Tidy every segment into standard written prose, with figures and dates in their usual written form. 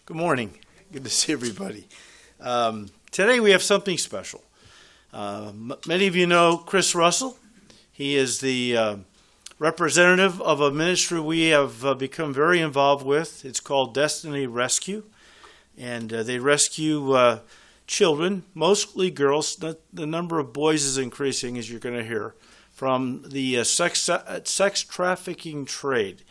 Good morning. Good to see everybody. Today we have something special. Many of you know Chris Russell. He is the representative of a ministry we have become very involved with. It's called Destiny Rescue, and they rescue children, mostly girls. The number of boys is increasing, as you're going to hear, from the sex trafficking trade.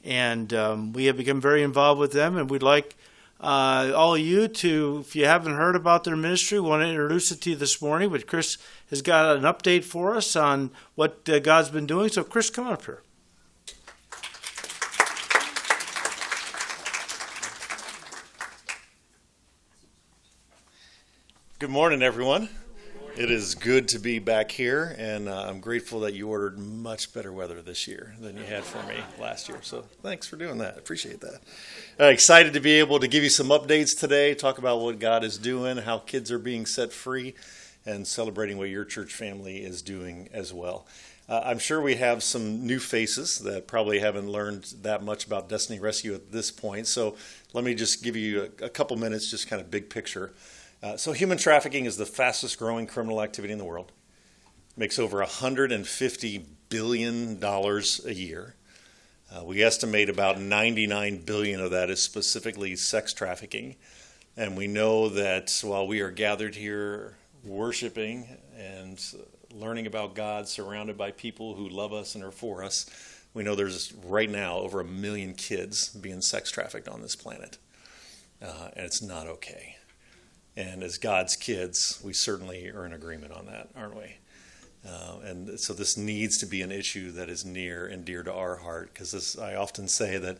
And we have become very involved with them, and we'd like all of you to, if you haven't heard about their ministry, we want to introduce it to you this morning. But Chris has got an update for us on what God's been doing. So Chris, come on up here. Good morning, everyone. It is good to be back here, and I'm grateful that you ordered much better weather this year than you had for me last year. So thanks for doing that. Appreciate that. Excited to be able to give you some updates today, talk about what God is doing, how kids are being set free, and celebrating what your church family is doing as well. I'm sure we have some new faces that probably haven't learned that much about Destiny Rescue at this point. So let me just give you a couple minutes, just kind of big picture. So human trafficking is the fastest growing criminal activity in the world. Makes over $150 billion a year. We estimate about $99 billion of that is specifically sex trafficking. And we know that while we are gathered here worshiping and learning about God, surrounded by people who love us and are for us, we know there's right now over 1 million kids being sex trafficked on this planet. And it's not okay. And as God's kids, we certainly are in agreement on that, aren't we? And so this needs to be an issue that is near and dear to our heart, because I often say that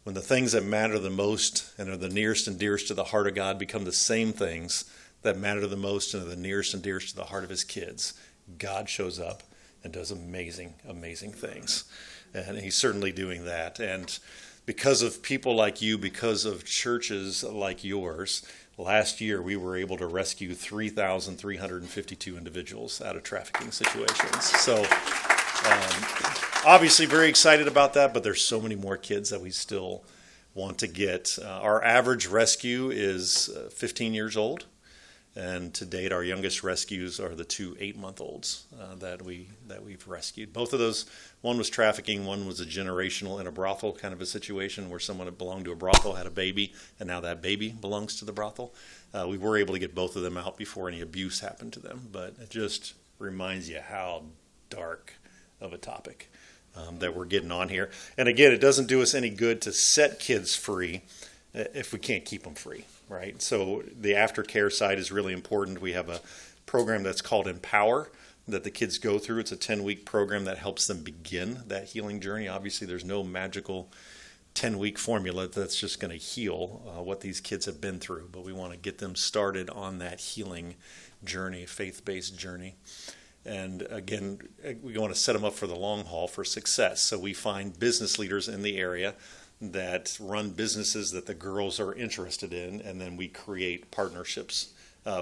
when the things that matter the most and are the nearest and dearest to the heart of God become the same things that matter the most and are the nearest and dearest to the heart of his kids, God shows up and does amazing, amazing things. And he's certainly doing that. And because of people like you, because of churches like yours, last year we were able to rescue 3,352 individuals out of trafficking situations. So obviously very excited about that, but there's so many more kids that we still want to get. Our average rescue is 15 years old. And to date, our youngest rescues are the 2 8-month-olds that we've rescued. Both of those, one was trafficking, one was a generational in a brothel kind of a situation where someone that belonged to a brothel had a baby, and now that baby belongs to the brothel. We were able to get both of them out before any abuse happened to them, but it just reminds you how dark of a topic that we're getting on here. And again, it doesn't do us any good to set kids free if we can't keep them free. Right. So the aftercare side is really important. We have a program that's called Empower that the kids go through. It's a 10-week program that helps them begin that healing journey. Obviously, there's no magical 10-week formula that's just going to heal what these kids have been through. But we want to get them started on that healing journey, faith-based journey. And again, we want to set them up for the long haul for success. So we find business leaders in the area that run businesses that the girls are interested in, and then we create partnerships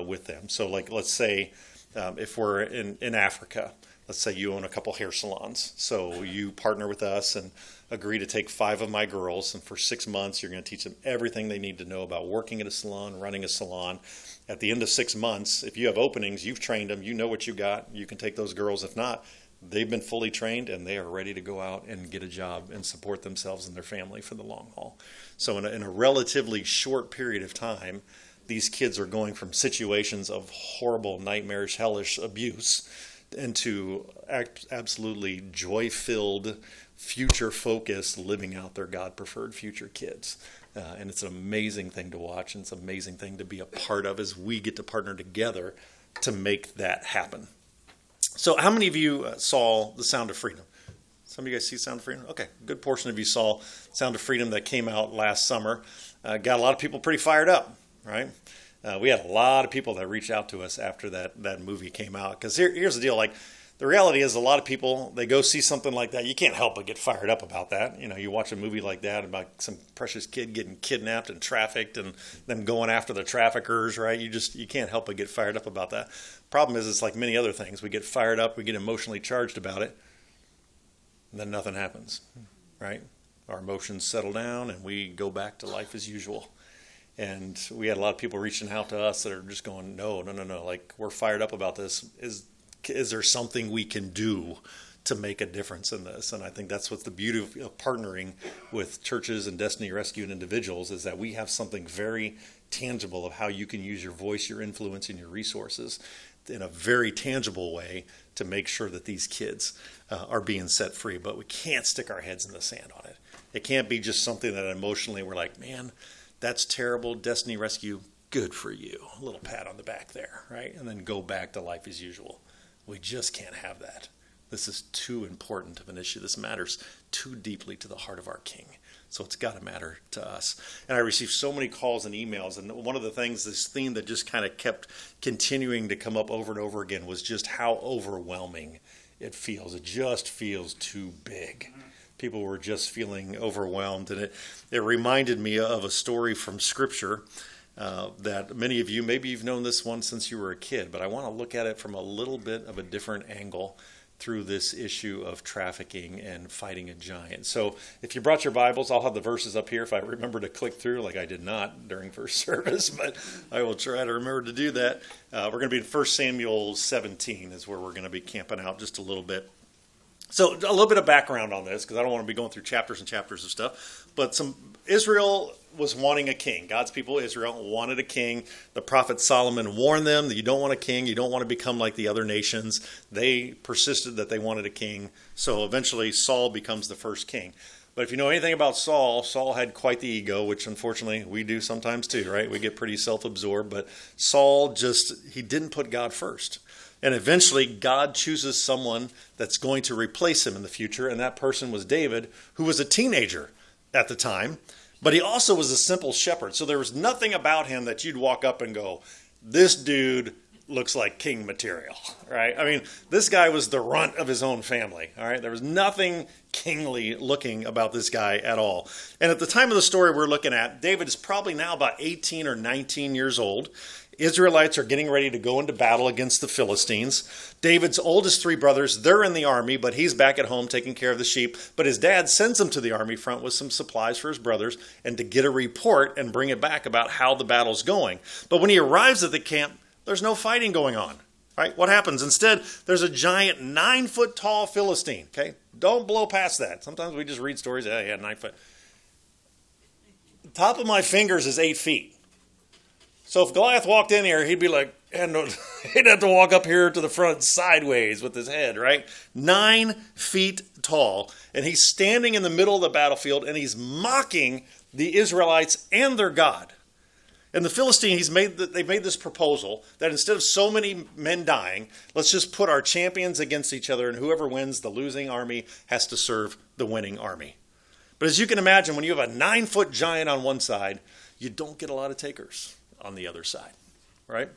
with them. So like, let's say if we're in Africa, let's say you own a couple hair salons. So you partner with us and agree to take 5 of my girls, and for 6 months you're going to teach them everything they need to know about working at a salon, running a salon. At the end of 6 months, if you have openings, you've trained them, you know what you got, you can take those girls. If not, they've been fully trained and they are ready to go out and get a job and support themselves and their family for the long haul. So in a relatively short period of time, these kids are going from situations of horrible, nightmarish, hellish abuse into absolutely joy-filled, future-focused, living out their God-preferred future kids. And it's an amazing thing to watch, and it's an amazing thing to be a part of as we get to partner together to make that happen. So how many of you saw The Sound of Freedom? Some of you guys see Sound of Freedom? Okay, a good portion of you saw Sound of Freedom that came out last summer. Got a lot of people pretty fired up, right? We had a lot of people that reached out to us after that movie came out. Because here's the deal, like, the reality is a lot of people, they go see something like that. You can't help but get fired up about that. You know, you watch a movie like that about some precious kid getting kidnapped and trafficked and them going after the traffickers, right? You can't help but get fired up about that. Problem is, it's like many other things. We get fired up, we get emotionally charged about it, and then nothing happens, right? Our emotions settle down and we go back to life as usual. And we had a lot of people reaching out to us that are just going, no. Like, we're fired up about this. Is there something we can do to make a difference in this? And I think that's what's the beauty of partnering with churches and Destiny Rescue and individuals, is that we have something very tangible of how you can use your voice, your influence, and your resources in a very tangible way to make sure that these kids are being set free. But we can't stick our heads in the sand on it. It can't be just something that emotionally we're like, man, that's terrible. Destiny Rescue, good for you. A little pat on the back there, right? And then go back to life as usual. We just can't have that. This is too important of an issue. This matters too deeply to the heart of our King. So it's got to matter to us. And I received so many calls and emails. And one of the things, this theme that just kind of kept continuing to come up over and over again, was just how overwhelming it feels. It just feels too big. People were just feeling overwhelmed. And it reminded me of a story from Scripture that many of you, maybe you've known this one since you were a kid, but I want to look at it from a little bit of a different angle through this issue of trafficking and fighting a giant. So if you brought your Bibles, I'll have the verses up here if I remember to click through, like I did not during first service, but I will try to remember to do that. We're going to be in 1 Samuel 17 is where we're going to be camping out just a little bit. So a little bit of background on this, because I don't want to be going through chapters and chapters of stuff, but Israel was wanting a king. God's people, Israel, wanted a king. The prophet Solomon warned them that you don't want a king. You don't want to become like the other nations. They persisted that they wanted a king. So eventually Saul becomes the first king. But if you know anything about Saul, Saul had quite the ego, which unfortunately we do sometimes too, right? We get pretty self-absorbed. But Saul he didn't put God first. And eventually God chooses someone that's going to replace him in the future. And that person was David, who was a teenager at the time. But he also was a simple shepherd. So there was nothing about him that you'd walk up and go, this dude looks like king material, right? I mean, this guy was the runt of his own family, all right? There was nothing kingly looking about this guy at all. And at the time of the story we're looking at, David is probably now about 18 or 19 years old. Israelites are getting ready to go into battle against the Philistines. David's oldest three brothers, they're in the army, but he's back at home taking care of the sheep. But his dad sends him to the army front with some supplies for his brothers and to get a report and bring it back about how the battle's going. But when he arrives at the camp, there's no fighting going on. Right? What happens? Instead, there's a giant 9-foot tall Philistine. Okay? Don't blow past that. Sometimes we just read stories, yeah, 9 foot. The top of my fingers is 8 feet. So if Goliath walked in here, he'd be like, he'd have to walk up here to the front sideways with his head, right? 9 feet tall. And he's standing in the middle of the battlefield and he's mocking the Israelites and their God. And the Philistine, they've made this proposal that instead of so many men dying, let's just put our champions against each other, and whoever wins, the losing army, has to serve the winning army. But as you can imagine, when you have a 9-foot giant on one side, you don't get a lot of takers on the other side, right?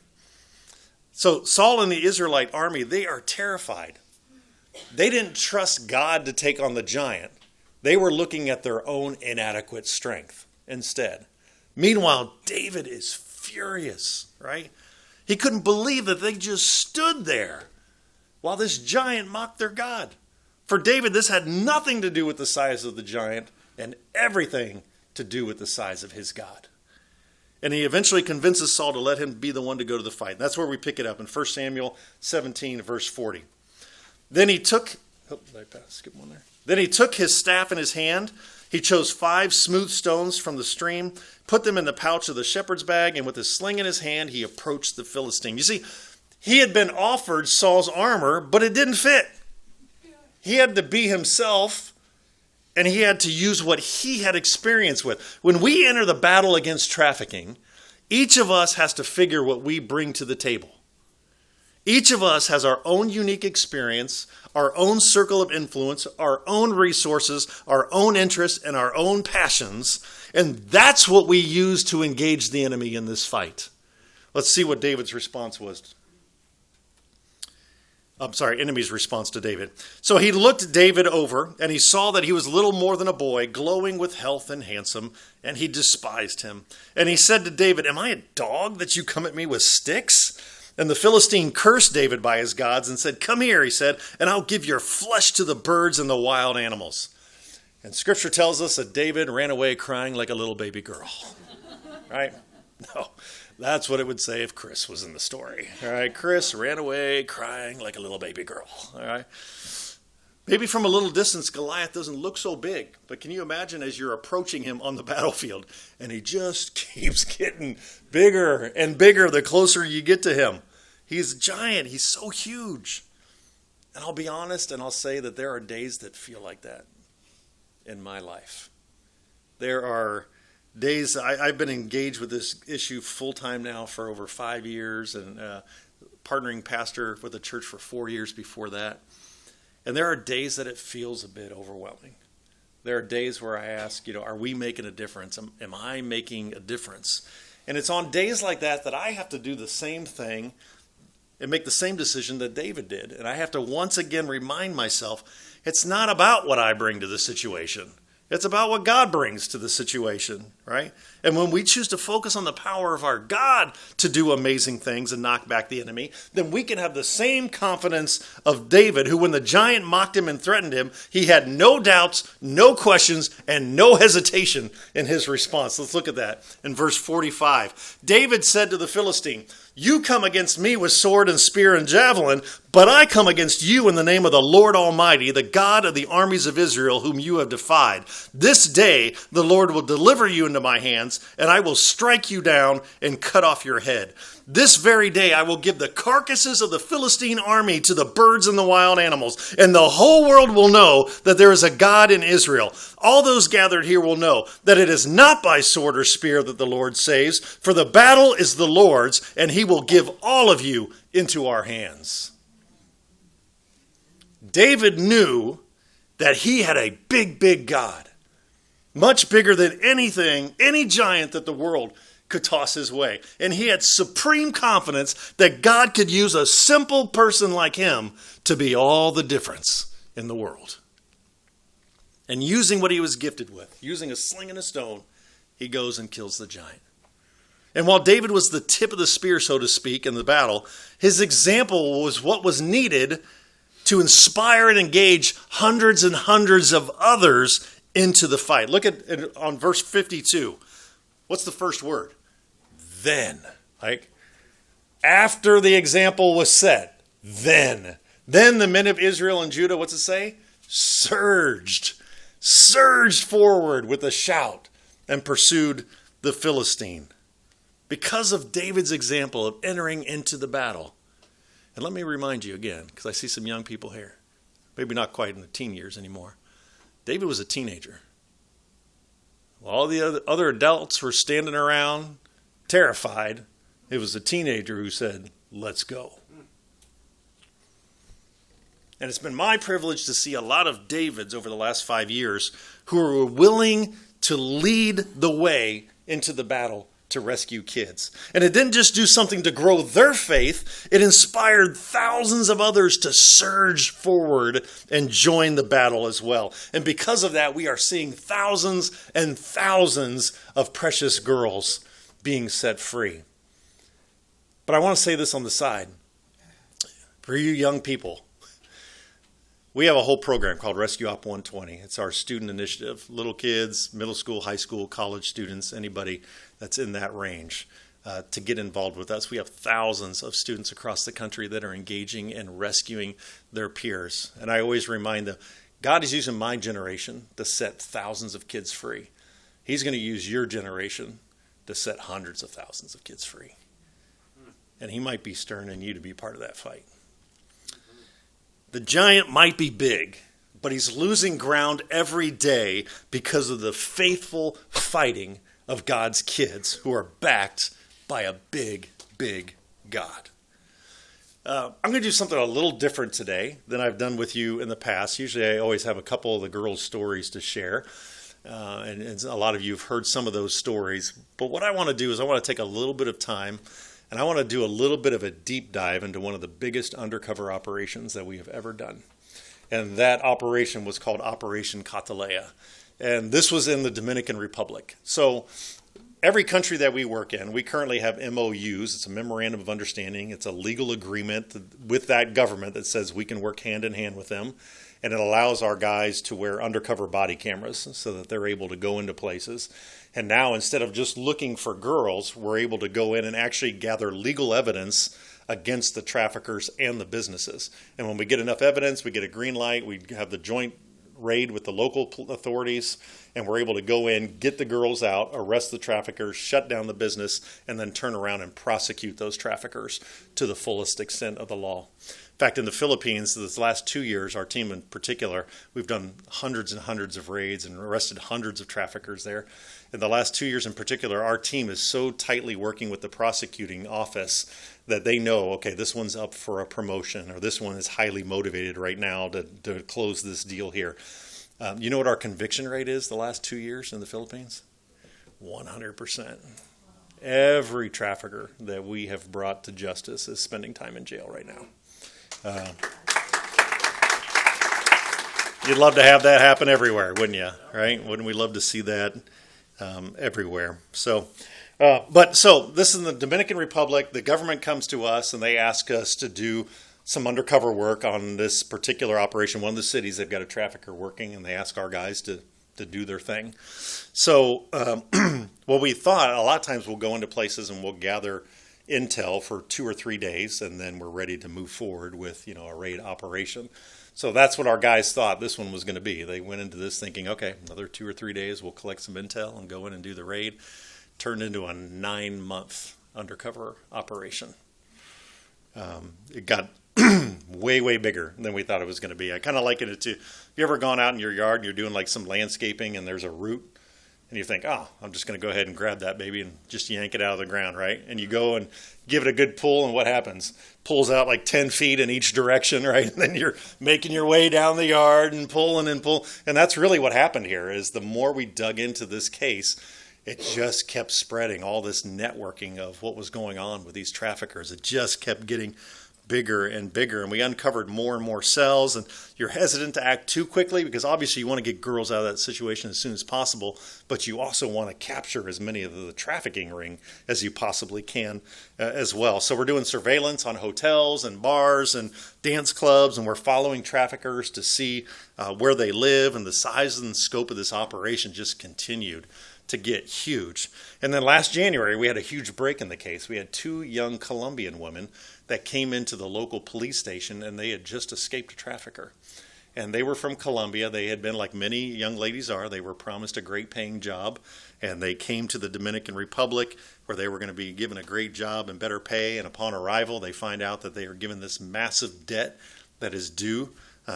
So Saul and the Israelite army, they are terrified. They didn't trust God to take on the giant. They were looking at their own inadequate strength instead. Meanwhile, David is furious, right? He couldn't believe that they just stood there while this giant mocked their God. For David, this had nothing to do with the size of the giant and everything to do with the size of his God. And he eventually convinces Saul to let him be the one to go to the fight. And that's where we pick it up in 1 Samuel 17, verse 40. Then he took his staff in his hand. He chose 5 smooth stones from the stream, put them in the pouch of the shepherd's bag, and with his sling in his hand, he approached the Philistine. You see, he had been offered Saul's armor, but it didn't fit. He had to be himself, and he had to use what he had experience with. When we enter the battle against trafficking, each of us has to figure what we bring to the table. Each of us has our own unique experience, our own circle of influence, our own resources, our own interests, and our own passions. And that's what we use to engage the enemy in this fight. Let's see what David's response was. Enemy's response to David. So he looked David over, and he saw that he was little more than a boy, glowing with health and handsome, and he despised him. And he said to David, "Am I a dog that you come at me with sticks?" And the Philistine cursed David by his gods and said, "Come here," he said, "and I'll give your flesh to the birds and the wild animals." And Scripture tells us that David ran away crying like a little baby girl. Right? No, that's what it would say if Chris was in the story. All right, Chris ran away crying like a little baby girl. All right. Maybe from a little distance, Goliath doesn't look so big, but can you imagine as you're approaching him on the battlefield, and he just keeps getting bigger and bigger the closer you get to him. He's a giant. He's so huge. And I'll be honest, and I'll say that there are days that feel like that in my life. There are days, I've been engaged with this issue full-time now for over 5 years, and partnering pastor with a church for 4 years before that. And there are days that it feels a bit overwhelming. There are days where I ask, are we making a difference? Am I making a difference? And it's on days like that that I have to do the same thing and make the same decision that David did. And I have to once again remind myself, it's not about what I bring to the situation. It's about what God brings to the situation, right? And when we choose to focus on the power of our God to do amazing things and knock back the enemy, then we can have the same confidence of David, who when the giant mocked him and threatened him, he had no doubts, no questions, and no hesitation in his response. Let's look at that in verse 45. David said to the Philistine, "You come against me with sword and spear and javelin, but I come against you in the name of the Lord Almighty, the God of the armies of Israel, whom you have defied. This day the Lord will deliver you into my hands, and I will strike you down and cut off your head. This very day I will give the carcasses of the Philistine army to the birds and the wild animals, and the whole world will know that there is a God in Israel. All those gathered here will know that it is not by sword or spear that the Lord saves, for the battle is the Lord's, and he will give all of you into our hands." David knew that he had a big, big God, much bigger than anything, any giant that the world could toss his way. And he had supreme confidence that God could use a simple person like him to be all the difference in the world. And using what he was gifted with, using a sling and a stone, he goes and kills the giant. And while David was the tip of the spear, so to speak, in the battle, his example was what was needed to inspire and engage hundreds and hundreds of others into the fight. Look at on verse 52. What's the first word? Then. Like, after the example was set, then the men of Israel and Judah, what's it say? Surged forward with a shout and pursued the Philistine. Because of David's example of entering into the battle. And let me remind you again, because I see some young people here, maybe not quite in the teen years anymore. David was a teenager. While all the other adults were standing around, terrified, it was a teenager who said, "Let's go." And it's been my privilege to see a lot of Davids over the last 5 years who were willing to lead the way into the battle to rescue kids. And it didn't just do something to grow their faith, it inspired thousands of others to surge forward and join the battle as well. And because of that, we are seeing thousands and thousands of precious girls being set free. But I want to say this on the side. For you young people, we have a whole program called Rescue Op 120. It's our student initiative. Little kids, middle school, high school, college students, anybody that's in that range to get involved with us. We have thousands of students across the country that are engaging and rescuing their peers. And I always remind them, God is using my generation to set thousands of kids free. He's going to use your generation to set hundreds of thousands of kids free. And he might be stirring in you to be part of that fight. The giant might be big, but he's losing ground every day because of the faithful fighting of God's kids who are backed by a big, big God. I'm going to do something a little different today than I've done with you in the past. Usually I always have a couple of the girls' stories to share. And a lot of you have heard some of those stories. But what I want to do is I want to take a little bit of time and I want to do a little bit of a deep dive into one of the biggest undercover operations that we have ever done. And that operation was called Operation Catalea. And this was in the Dominican Republic. So every country that we work in, we currently have MOUs. It's a memorandum of understanding. It's a legal agreement with that government that says we can work hand in hand with them. and it allows our guys to wear undercover body cameras so that they're able to go into places. And now, instead of just looking for girls, we're able to go in and actually gather legal evidence against the traffickers and the businesses. And when we get enough evidence, we get a green light, we have the joint raid with the local authorities, and we're able to go in, get the girls out, arrest the traffickers, shut down the business, and then turn around and prosecute those traffickers to the fullest extent of the law. In fact, in the Philippines, this last 2 years, our team in particular, we've done hundreds and hundreds of raids and arrested hundreds of traffickers there. In the last 2 years in particular, our team is so tightly working with the prosecuting office that they know, okay, this one's up for a promotion, or this one is highly motivated right now to close this deal here. You know what our conviction rate is the last 2 years in the Philippines? 100%. Every trafficker that we have brought to justice is spending time in jail right now. You'd love to have that happen everywhere, wouldn't you? Right? Wouldn't we love to see that everywhere? So this is in the Dominican Republic. The government comes to us and they ask us to do some undercover work on this particular operation. One of the cities, they've got a trafficker working, and they ask our guys to do their thing. So what we thought, a lot of times we'll go into places and we'll gather intel for 2 or 3 days, and then we're ready to move forward with, a raid operation. So that's what our guys thought this one was going to be. They went into this thinking, okay, another 2 or 3 days, we'll collect some intel and go in and do the raid. Turned into a 9-month undercover operation. It got way, way bigger than we thought it was going to be. I kind of liken it to, have you ever gone out in your yard and you're doing like some landscaping and there's a root? And you think, I'm just going to go ahead and grab that baby and just yank it out of the ground, right? And you go and give it a good pull, and what happens? Pulls out like 10 feet in each direction, right? And then you're making your way down the yard and pulling and pull. And that's really what happened here, is the more we dug into this case, it just kept spreading, all this networking of what was going on with these traffickers. It just kept getting bigger and bigger, and we uncovered more and more cells. And you're hesitant to act too quickly because obviously you want to get girls out of that situation as soon as possible, but you also want to capture as many of the trafficking ring as you possibly can as well. So we're doing surveillance on hotels and bars and dance clubs, and we're following traffickers to see where they live, and the size and scope of this operation just continued to get huge. And then last January, we had a huge break in the case. We had 2 young Colombian women that came into the local police station, and they had just escaped a trafficker. And they were from Colombia. They had been, like many young ladies are, they were promised a great paying job, and they came to the Dominican Republic where they were going to be given a great job and better pay. And upon arrival, they find out that they are given this massive debt that is due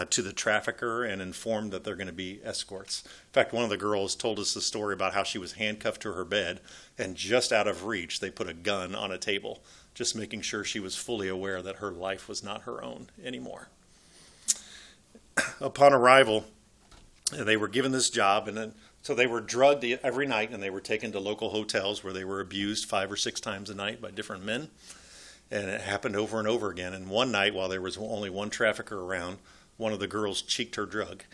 to the trafficker, and informed that they're going to be escorts. In fact, one of the girls told us the story about how she was handcuffed to her bed, and just out of reach, they put a gun on a table, just making sure she was fully aware that her life was not her own anymore. Upon arrival, they were given this job, and then so they were drugged every night, and they were taken to local hotels where they were abused 5 or 6 times a night by different men. And it happened over and over again. And one night, while there was only one trafficker around, one of the girls cheeked her drug,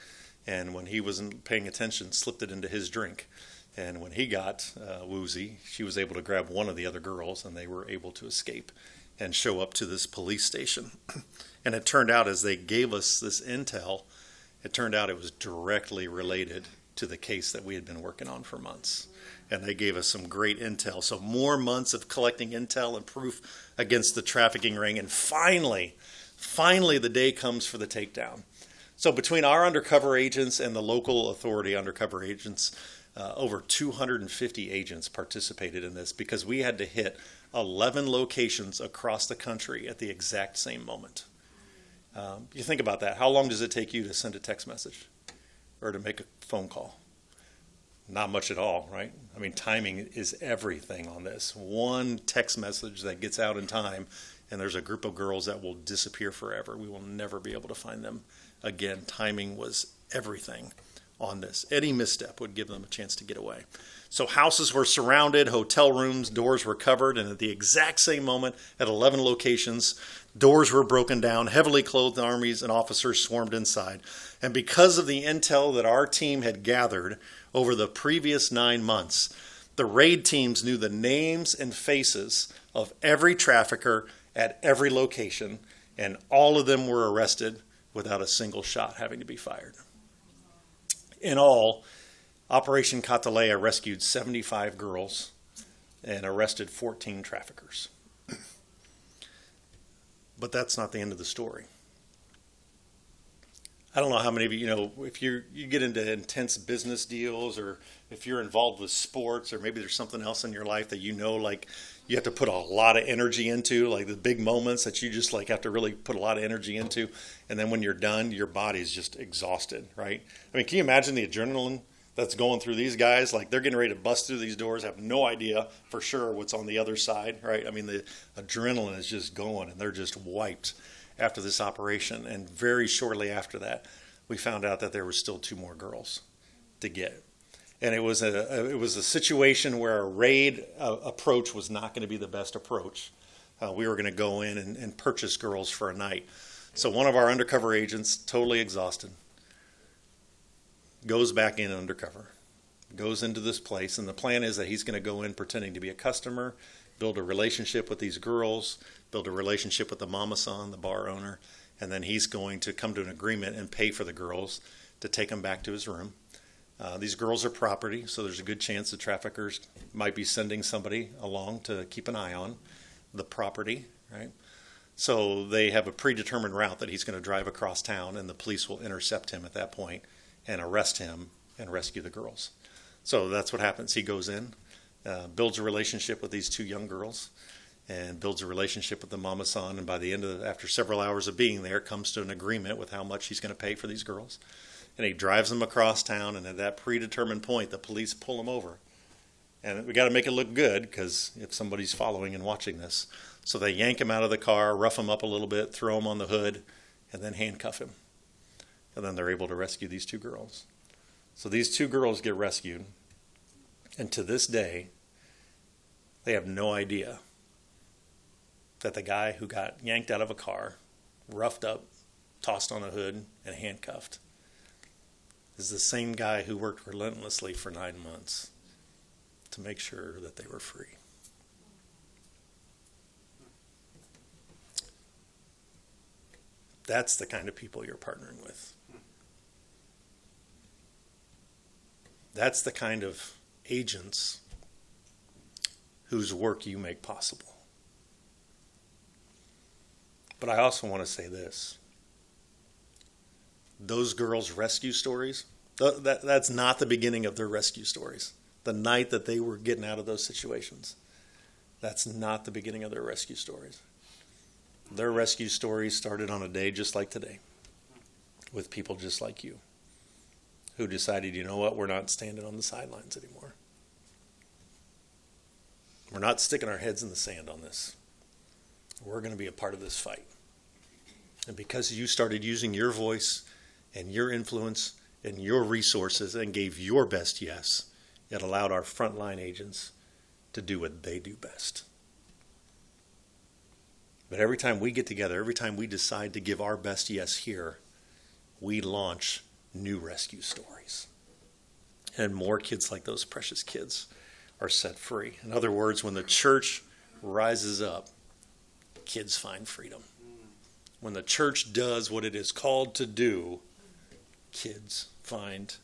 and when he wasn't paying attention, slipped it into his drink. And when he got woozy, she was able to grab one of the other girls, and they were able to escape and show up to this police station. And it turned out, as they gave us this intel, it turned out it was directly related to the case that we had been working on for months. And they gave us some great intel. So more months of collecting intel and proof against the trafficking ring. And finally, the day comes for the takedown. So between our undercover agents and the local authority undercover agents, over 250 agents participated in this, because we had to hit 11 locations across the country at the exact same moment. You think about that. How long does it take you to send a text message or to make a phone call? Not much at all, right? I mean, timing is everything on this. One text message that gets out in time, and there's a group of girls that will disappear forever. We will never be able to find them again. Timing was everything on this. Any misstep would give them a chance to get away. So houses were surrounded, hotel rooms, doors were covered, and at the exact same moment, at 11 locations, doors were broken down, heavily clothed armies and officers swarmed inside. And because of the intel that our team had gathered over the previous 9 months, the raid teams knew the names and faces of every trafficker at every location, and all of them were arrested without a single shot having to be fired. In all, Operation Catalea rescued 75 girls and arrested 14 traffickers. But that's not the end of the story. I don't know how many of you, if you get into intense business deals, or if you're involved with sports, or maybe there's something else in your life that like you have to put a lot of energy into, like the big moments that you just like have to really put a lot of energy into, and then when you're done, your body's just exhausted, right? I mean, can you imagine the adrenaline that's going through these guys? Like, they're getting ready to bust through these doors, have no idea for sure what's on the other side, right? I mean, the adrenaline is just going, and they're just wiped after this operation. And very shortly after that, we found out that there were still 2 more girls to get. And it was a situation where a raid approach was not going to be the best approach. We were going to go in and purchase girls for a night. So one of our undercover agents, totally exhausted, goes back in undercover, goes into this place, and the plan is that he's going to go in pretending to be a customer, build a relationship with these girls, build a relationship with the mama-san, the bar owner, and then he's going to come to an agreement and pay for the girls to take them back to his room. These girls are property, so there's a good chance the traffickers might be sending somebody along to keep an eye on the property, right? So they have a predetermined route that he's going to drive across town, and the police will intercept him at that point and arrest him and rescue the girls. So that's what happens. He goes in, builds a relationship with these 2 young girls, and builds a relationship with the mama-san, and by the end of after several hours of being there, comes to an agreement with how much he's going to pay for these girls. And he drives them across town, and at that predetermined point, the police pull him over. And we got to make it look good, because if somebody's following and watching this. So they yank him out of the car, rough him up a little bit, throw him on the hood, and then handcuff him. And then they're able to rescue these 2 girls. So these 2 girls get rescued, and to this day, they have no idea that the guy who got yanked out of a car, roughed up, tossed on a hood, and handcuffed is the same guy who worked relentlessly for 9 months to make sure that they were free. That's the kind of people you're partnering with. That's the kind of agents whose work you make possible. But I also want to say this. Those girls' rescue stories, that's not the beginning of their rescue stories. The night that they were getting out of those situations, that's not the beginning of their rescue stories. Their rescue stories started on a day just like today, with people just like you, who decided, you know what, we're not standing on the sidelines anymore. We're not sticking our heads in the sand on this. We're going to be a part of this fight. And because you started using your voice and your influence and your resources and gave your best yes, it allowed our frontline agents to do what they do best. But every time we get together, every time we decide to give our best yes here, we launch new rescue stories. And more kids like those precious kids are set free. In other words, when the church rises up, kids find freedom. When the church does what it is called to do, kids find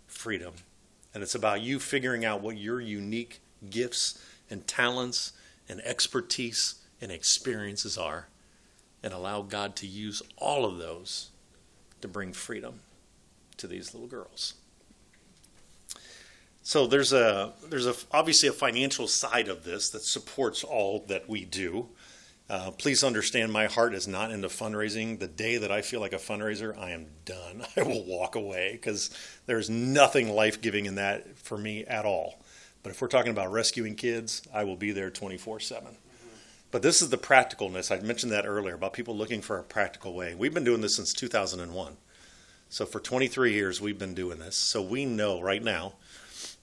freedom. And it's about you figuring out what your unique gifts and talents and expertise and experiences are, and allow God to use all of those to bring freedom to these little girls. So there's obviously a financial side of this that supports all that we do. Please understand, my heart is not into fundraising. The day that I feel like a fundraiser, I am done. I will walk away, because there's nothing life-giving in that for me at all. But if we're talking about rescuing kids, I will be there 24/7. But this is the practicalness. I mentioned that earlier about people looking for a practical way. We've been doing this since 2001. So for 23 years, we've been doing this. So we know right now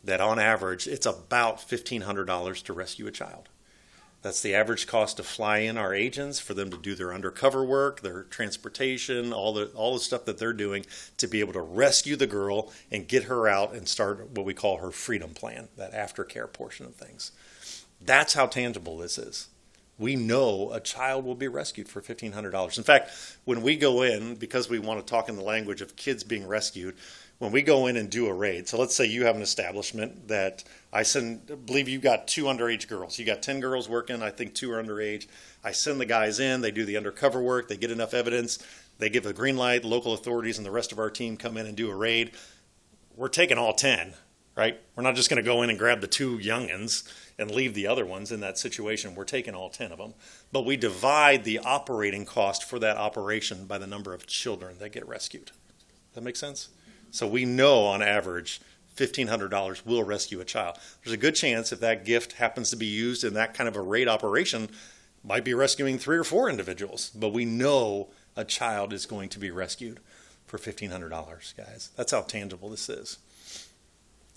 that on average, it's about $1,500 to rescue a child. That's the average cost to fly in our agents, for them to do their undercover work, their transportation, all the stuff that they're doing to be able to rescue the girl and get her out and start what we call her freedom plan, that aftercare portion of things. That's how tangible this is. We know a child will be rescued for $1,500. In fact, when we go in, because we want to talk in the language of kids being rescued, when we go in and do a raid, so let's say you have an establishment that I believe you got 2 underage girls. You got 10 girls working, I think 2 are underage. I send the guys in, they do the undercover work, they get enough evidence, they give a green light, local authorities and the rest of our team come in and do a raid. We're taking all 10, right? We're not just going to go in and grab the 2 youngins and leave the other ones in that situation. We're taking all 10 of them. But we divide the operating cost for that operation by the number of children that get rescued. Does that make sense? So we know on average $1,500 will rescue a child. There's a good chance if that gift happens to be used in that kind of a raid operation, might be rescuing 3 or 4 individuals. But we know a child is going to be rescued for $1,500, guys. That's how tangible this is.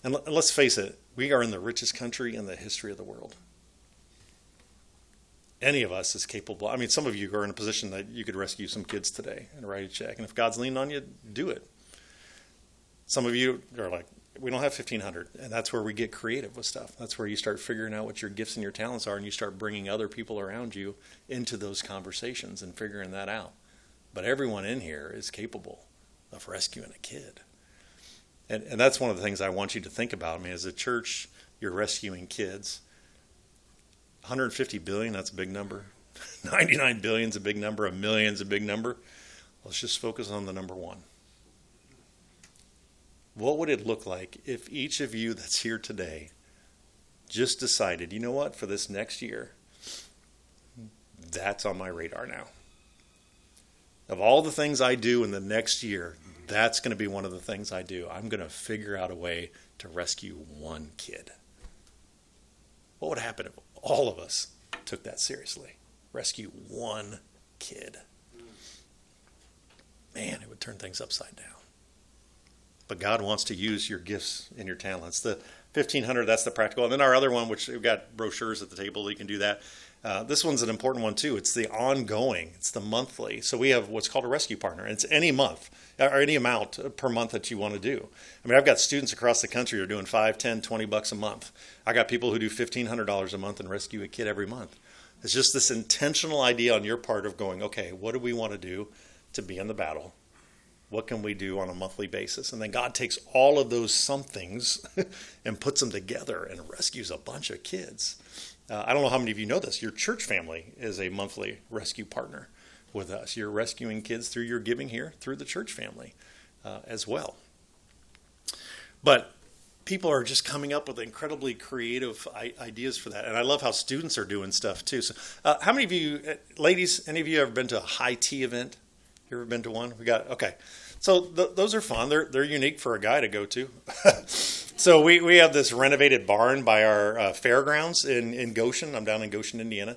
And let's face it, we are in the richest country in the history of the world. Any of us is capable. I mean, some of you are in a position that you could rescue some kids today and write a check. And if God's leaning on you, do it. Some of you are like, we don't have $1,500. And that's where we get creative with stuff. That's where you start figuring out what your gifts and your talents are, and you start bringing other people around you into those conversations and figuring that out. But everyone in here is capable of rescuing a kid. And that's one of the things I want you to think about. I mean, as a church, you're rescuing kids. 150 billion, that's a big number. 99 billion is a big number. A million is a big number. Let's just focus on the number 1. What would it look like if each of you that's here today just decided, you know what, for this next year, that's on my radar now. Of all the things I do in the next year, that's going to be one of the things I do. I'm going to figure out a way to rescue 1 kid. What would happen if all of us took that seriously? Rescue 1 kid. Man, it would turn things upside down. But God wants to use your gifts and your talents. The $1,500, that's the practical. And then our other one, which we've got brochures at the table, you can do that. This one's an important one too. It's the ongoing. It's the monthly. So we have what's called a rescue partner. And it's any month or any amount per month that you want to do. I mean, I've got students across the country who are doing $5, $10, $20 a month. I got people who do $1,500 a month and rescue a kid every month. It's just this intentional idea on your part of going, okay, what do we want to do to be in the battle? What can we do on a monthly basis? And then God takes all of those somethings and puts them together and rescues a bunch of kids. I don't know how many of you know this. Your church family is a monthly rescue partner with us. You're rescuing kids through your giving here, through the church family as well. But people are just coming up with incredibly creative ideas for that. And I love how students are doing stuff too. So how many of you, ladies, any of you ever been to a high tea event? You ever been to one? Okay. So those are fun. They're unique for a guy to go to. So we have this renovated barn by our fairgrounds in Goshen. I'm down in Goshen, Indiana.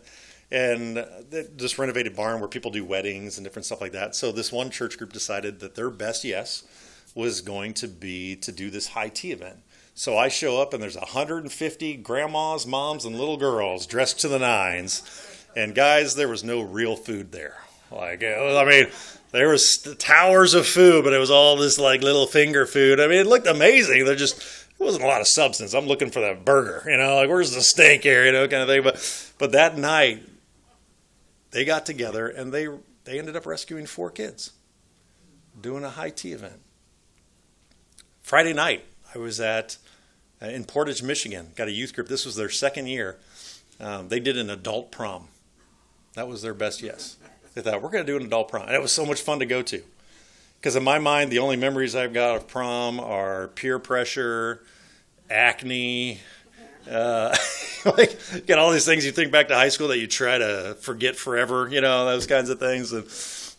And this renovated barn where people do weddings and different stuff like that. So this one church group decided that their best yes was going to be to do this high tea event. So I show up and there's 150 grandmas, moms, and little girls dressed to the nines. And guys, there was no real food there. There was towers of food, but it was all this like little finger food. I mean, it looked amazing. There wasn't a lot of substance. I'm looking for that burger, like where's the steak here, kind of thing. But that night, they got together and they ended up rescuing 4 kids, doing a high tea event. Friday night, I was in Portage, Michigan. Got a youth group. This was their second year. They did an adult prom. That was their best yes. They thought, we're going to do an adult prom. And it was so much fun to go to. Because in my mind, the only memories I've got of prom are peer pressure, acne, get all these things you think back to high school that you try to forget forever, those kinds of things.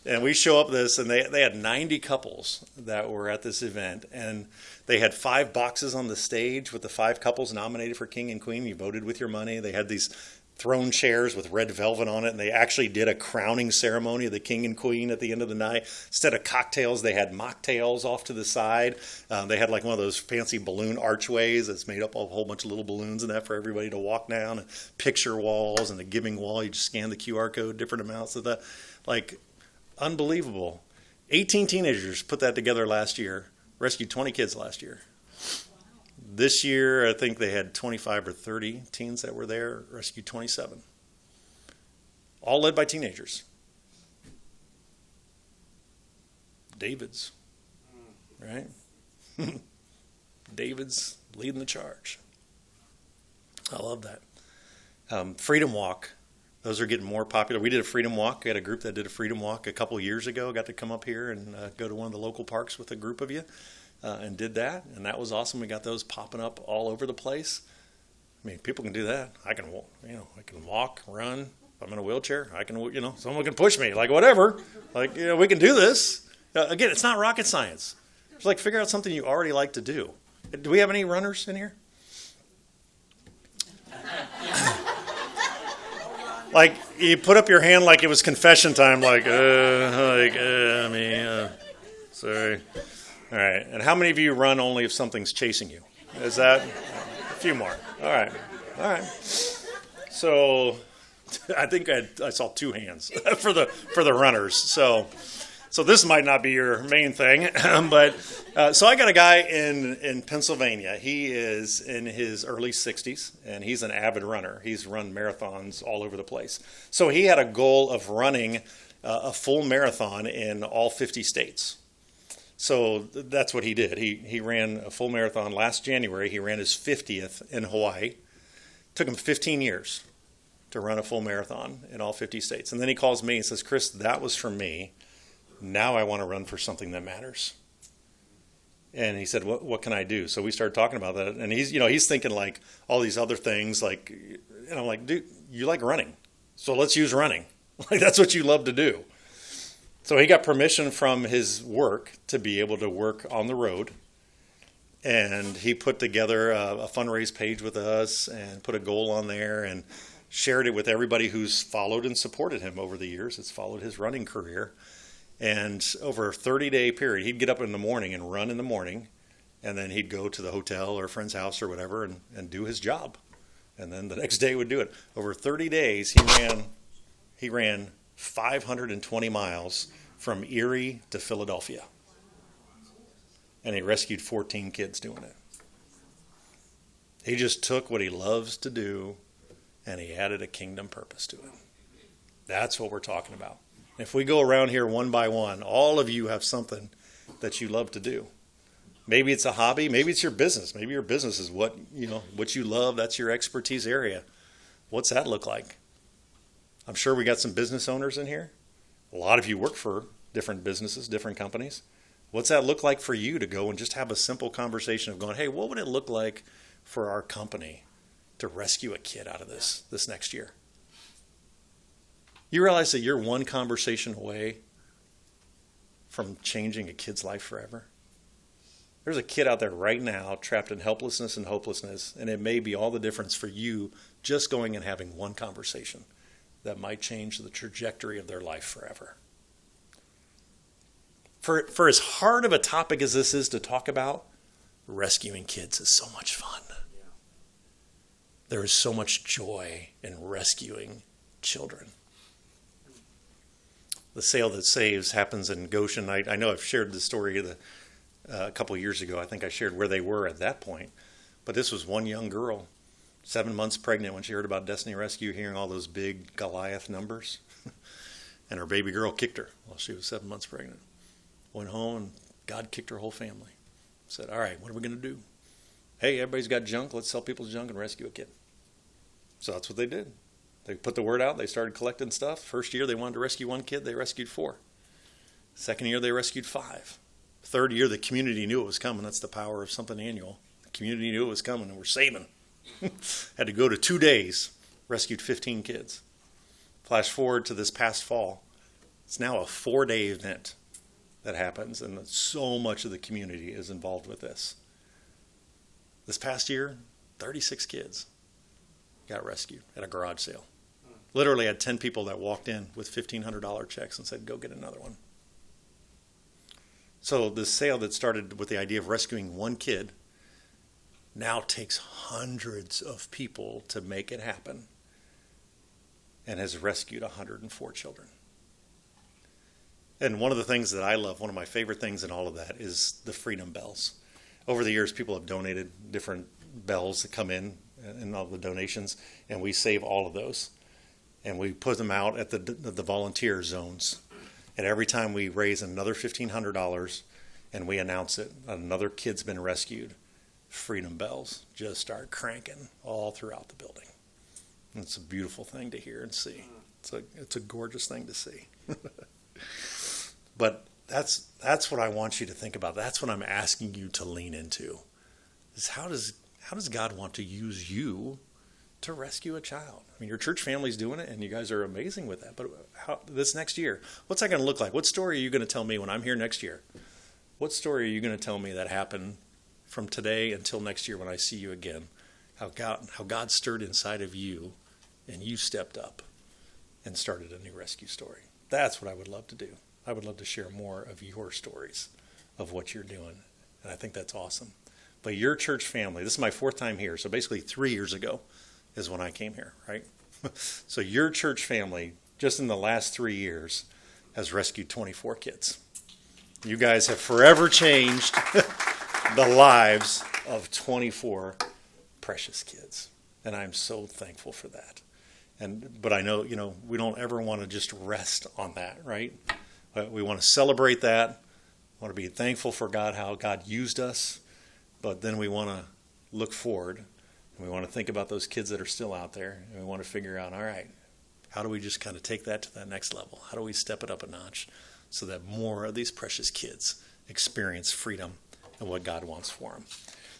And we show up this, and they had 90 couples that were at this event. And they had 5 boxes on the stage with the 5 couples nominated for King and Queen. You voted with your money. They had these throne chairs with red velvet on it, and they actually did a crowning ceremony of the king and queen at the end of the night. Instead of cocktails, they had mocktails off to the side. They had like one of those fancy balloon archways that's made up of a whole bunch of little balloons and that for everybody to walk down, and picture walls and a giving wall. You just scan the QR code, different amounts of that. Like, unbelievable. 18 teenagers put that together last year, rescued 20 kids last year. This year, I think they had 25 or 30 teens that were there, rescued 27. all led by teenagers. David's, right? David's leading the charge. I love that. Freedom Walk. Those are getting more popular. We did a Freedom Walk. We had a group that did a Freedom Walk a couple years ago. Got to come up here and go to one of the local parks with a group of you and did that. And that was awesome. We got those popping up all over the place. I mean, people can do that. I can walk, run. If I'm in a wheelchair, I can, someone can push me, like whatever. Like, we can do this. Again, it's not rocket science. It's like figure out something you already like to do. Do we have any runners in here? Like, you put up your hand like it was confession time, sorry. All right. And how many of you run only if something's chasing you? Is that a few more? All right. So I think I saw two hands for the runners. So this might not be your main thing, but so I got a guy in Pennsylvania. He is in his early 60s, and he's an avid runner. He's run marathons all over the place. So he had a goal of running a full marathon in all 50 states. So that's what he did. He ran a full marathon last January. He ran his 50th in Hawaii. Took him 15 years to run a full marathon in all 50 states. And then he calls me and says, Chris, that was for me. Now I want to run for something that matters. And he said, what can I do? So we started talking about that. And he's thinking like all these other things, like, and I'm like, dude, you like running. So let's use running. Like, that's what you love to do. So he got permission from his work to be able to work on the road. And he put together a fundraise page with us and put a goal on there and shared it with everybody who's followed and supported him over the years. It's followed his running career. And over a 30-day period, he'd get up in the morning and run in the morning, and then he'd go to the hotel or a friend's house or whatever and do his job. And then the next day would do it. Over 30 days, he ran 520 miles from Erie to Philadelphia. And he rescued 14 kids doing it. He just took what he loves to do, and he added a kingdom purpose to it. That's what we're talking about. If we go around here one by one, all of you have something that you love to do. Maybe it's a hobby. Maybe it's your business. Maybe your business is what you love. That's your expertise area. What's that look like? I'm sure we got some business owners in here. A lot of you work for different businesses, different companies. What's that look like for you to go and just have a simple conversation of going, hey, what would it look like for our company to rescue a kid out of this next year? You realize that you're one conversation away from changing a kid's life forever? There's a kid out there right now trapped in helplessness and hopelessness, and it may be all the difference for you just going and having one conversation that might change the trajectory of their life forever. For as hard of a topic as this is to talk about, rescuing kids is so much fun. There is so much joy in rescuing children. The Sale That Saves happens in Goshen. I know I've shared the story a couple of years ago. I think I shared where they were at that point. But this was one young girl, 7 months pregnant, when she heard about Destiny Rescue, hearing all those big Goliath numbers. And her baby girl kicked her while she was 7 months pregnant. Went home, and God kicked her whole family. Said, all right, what are we going to do? Hey, everybody's got junk. Let's sell people's junk and rescue a kid. So that's what they did. They put the word out. They started collecting stuff. First year, they wanted to rescue one kid. They rescued 4. Second year, they rescued 5. Third year, the community knew it was coming. That's the power of something annual. The community knew it was coming, and we're saving. Had to go to 2 days. Rescued 15 kids. Flash forward to this past fall. It's now a 4-day event that happens, and so much of the community is involved with this. This past year, 36 kids got rescued at a garage sale. Literally had 10 people that walked in with $1,500 checks and said, go get another one. So this sale that started with the idea of rescuing one kid now takes hundreds of people to make it happen and has rescued 104 children. And one of the things that I love, one of my favorite things in all of that, is the Freedom Bells. Over the years, people have donated different bells that come in and all the donations, and we save all of those. and we put them out at the volunteer zones. And every time we raise another $1,500 and we announce it, another kid's been rescued, freedom bells just start cranking all throughout the building. And it's a beautiful thing to hear and see. It's a gorgeous thing to see. But that's what I want you to think about. That's what I'm asking you to lean into. Is how does God want to use you to rescue a child? I mean, your church family's doing it, and you guys are amazing with that. But this next year, what's that going to look like? What story are you going to tell me when I'm here next year? What story are you going to tell me that happened from today until next year when I see you again? How God stirred inside of you, and you stepped up and started a new rescue story. That's what I would love to do. I would love to share more of your stories of what you're doing, and I think that's awesome. But your church family, this is my 4th time here, so basically 3 years ago is when I came here, right? So your church family, just in the last 3 years, has rescued 24 kids. You guys have forever changed the lives of 24 precious kids, and I'm so thankful for that. But I know, we don't ever want to just rest on that, right? We want to celebrate that. We want to be thankful for God, how God used us. But then we want to look forward, and we want to think about those kids that are still out there, and we want to figure out, all right, how do we just kind of take that to that next level? How do we step it up a notch so that more of these precious kids experience freedom and what God wants for them?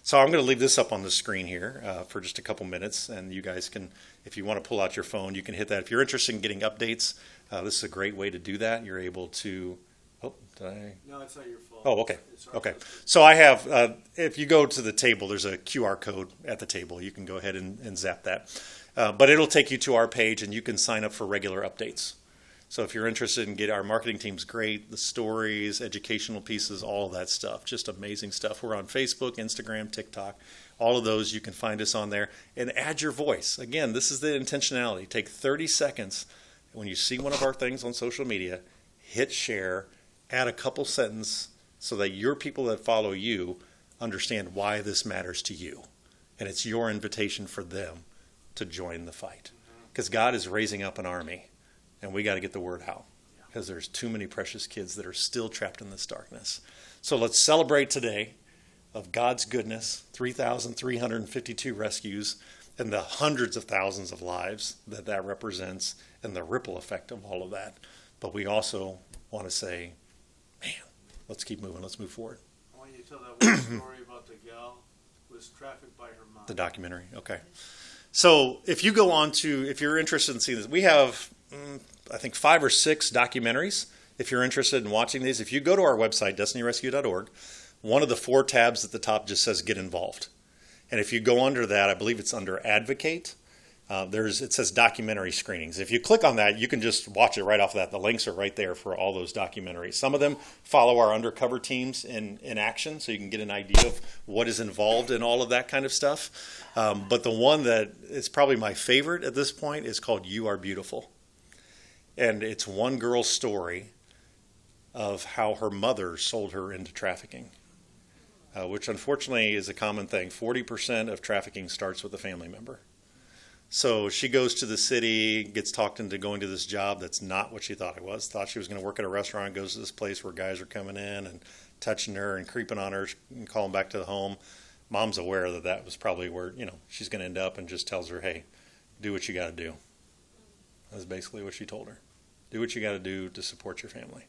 So I'm going to leave this up on the screen here for just a couple minutes, and you guys can, if you want to pull out your phone, you can hit that. If you're interested in getting updates, this is a great way to do that. You're able to, did I? No, it's not your fault. Oh, okay. Okay. So I have, if you go to the table, there's a QR code at the table. You can go ahead and zap that. But it'll take you to our page, and you can sign up for regular updates. So if you're interested in our marketing team's great, the stories, educational pieces, all of that stuff, just amazing stuff. We're on Facebook, Instagram, TikTok, all of those. You can find us on there and add your voice. Again, this is the intentionality. Take 30 seconds when you see one of our things on social media, hit share, add a couple sentences so that your people that follow you understand why this matters to you. And it's your invitation for them to join the fight. Because God is raising up an army. And we got to get the word out because there's too many precious kids that are still trapped in this darkness. So let's celebrate today of God's goodness, 3,352 rescues, and the hundreds of thousands of lives that represents, and the ripple effect of all of that. But we also want to say, man, let's keep moving. Let's move forward. I want you to tell that one story about the gal who was trafficked by her mom. The documentary, okay. So if you're interested in seeing this, we have I think 5 or 6 documentaries. If you're interested in watching these, if you go to our website, destinyrescue.org, one of the 4 tabs at the top just says Get Involved. And if you go under that, I believe it's under Advocate, it says documentary screenings. If you click on that, you can just watch it right off of that. The links are right there for all those documentaries. Some of them follow our undercover teams in action, so you can get an idea of what is involved in all of that kind of stuff. But the one that is probably my favorite at this point is called You Are Beautiful. And it's one girl's story of how her mother sold her into trafficking, which unfortunately is a common thing. 40% of trafficking starts with a family member. So she goes to the city, gets talked into going to this job that's not what she thought it was. Thought she was going to work at a restaurant, goes to this place where guys are coming in and touching her and creeping on her and calling back to the home. Mom's aware that was probably where she's going to end up, and just tells her, hey, do what you got to do. That's basically what she told her. Do what you got to do to support your family.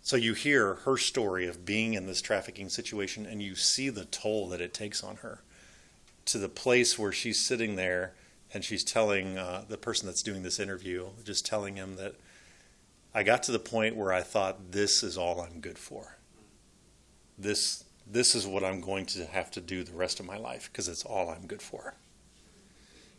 So you hear her story of being in this trafficking situation, and you see the toll that it takes on her, to the place where she's sitting there and she's telling the person that's doing this interview, just telling him that I got to the point where I thought, this is all I'm good for. This is what I'm going to have to do the rest of my life because it's all I'm good for.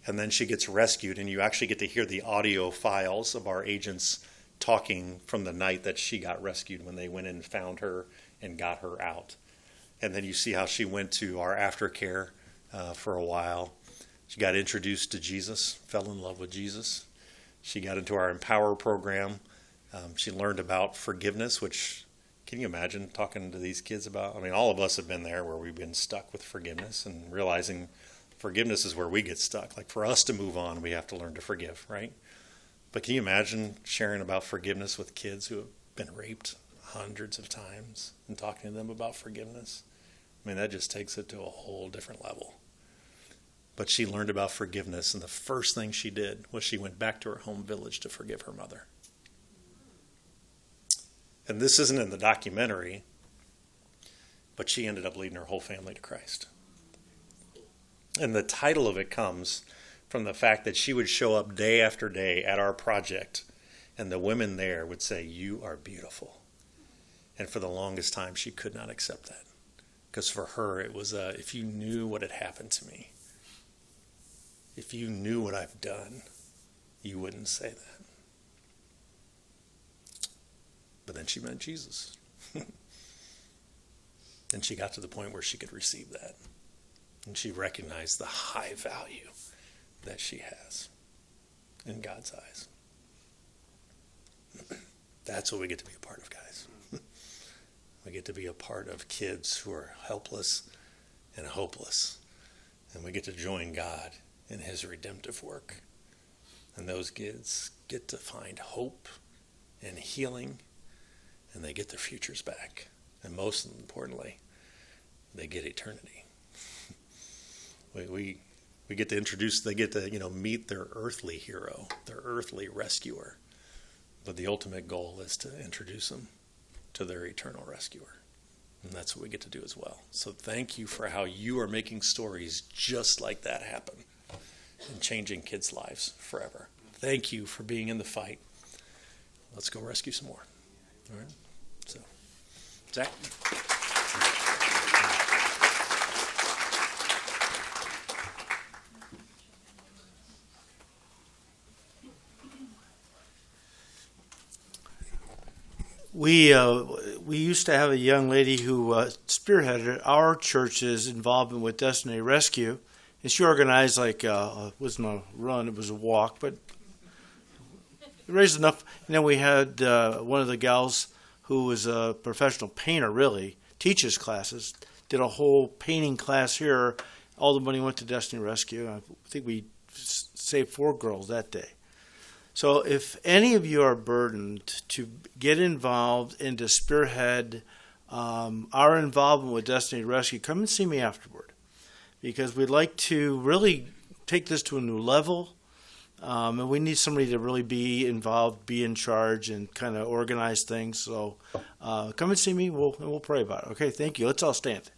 And then she gets rescued, and you actually get to hear the audio files of our agents talking from the night that she got rescued, when they went in and found her and got her out. And then you see how she went to our aftercare for a while. She got introduced to Jesus, fell in love with Jesus. She got into our Empower program. She learned about forgiveness, which, can you imagine talking to these kids about? I mean, all of us have been there where we've been stuck with forgiveness and realizing Forgiveness is where we get stuck. Like for us to move on, we have to learn to forgive, right? But can you imagine sharing about forgiveness with kids who have been raped hundreds of times and talking to them about forgiveness? I mean, that just takes it to a whole different level. But she learned about forgiveness, and the first thing she did was she went back to her home village to forgive her mother. And this isn't in the documentary, but she ended up leading her whole family to Christ. And the title of it comes from the fact that she would show up day after day at our project, and the women there would say, "You are beautiful." And for the longest time, she could not accept that. Because for her, it was, if you knew what had happened to me, if you knew what I've done, you wouldn't say that. But then she met Jesus. And she got to the point where she could receive that. And she recognized the high value that she has in God's eyes. That's what we get to be a part of, guys. We get to be a part of kids who are helpless and hopeless. And we get to join God in his redemptive work. And those kids get to find hope and healing, and they get their futures back. And most importantly, they get eternity. We get to introduce, they get to, meet their earthly hero, their earthly rescuer. But the ultimate goal is to introduce them to their eternal rescuer. And that's what we get to do as well. So thank you for how you are making stories just like that happen and changing kids' lives forever. Thank you for being in the fight. Let's go rescue some more. All right? So, Zach? We used to have a young lady who spearheaded our church's involvement with Destiny Rescue, and she organized it wasn't a run, it was a walk, but it raised enough. And then we had one of the gals who was a professional painter, really, teaches classes, did a whole painting class here. All the money went to Destiny Rescue. I think we saved 4 girls that day. So if any of you are burdened to get involved and to spearhead our involvement with Destiny Rescue, come and see me afterward, because we'd like to really take this to a new level, and we need somebody to really be involved, be in charge, and kind of organize things. So come and see me, we'll pray about it. Okay, thank you. Let's all stand.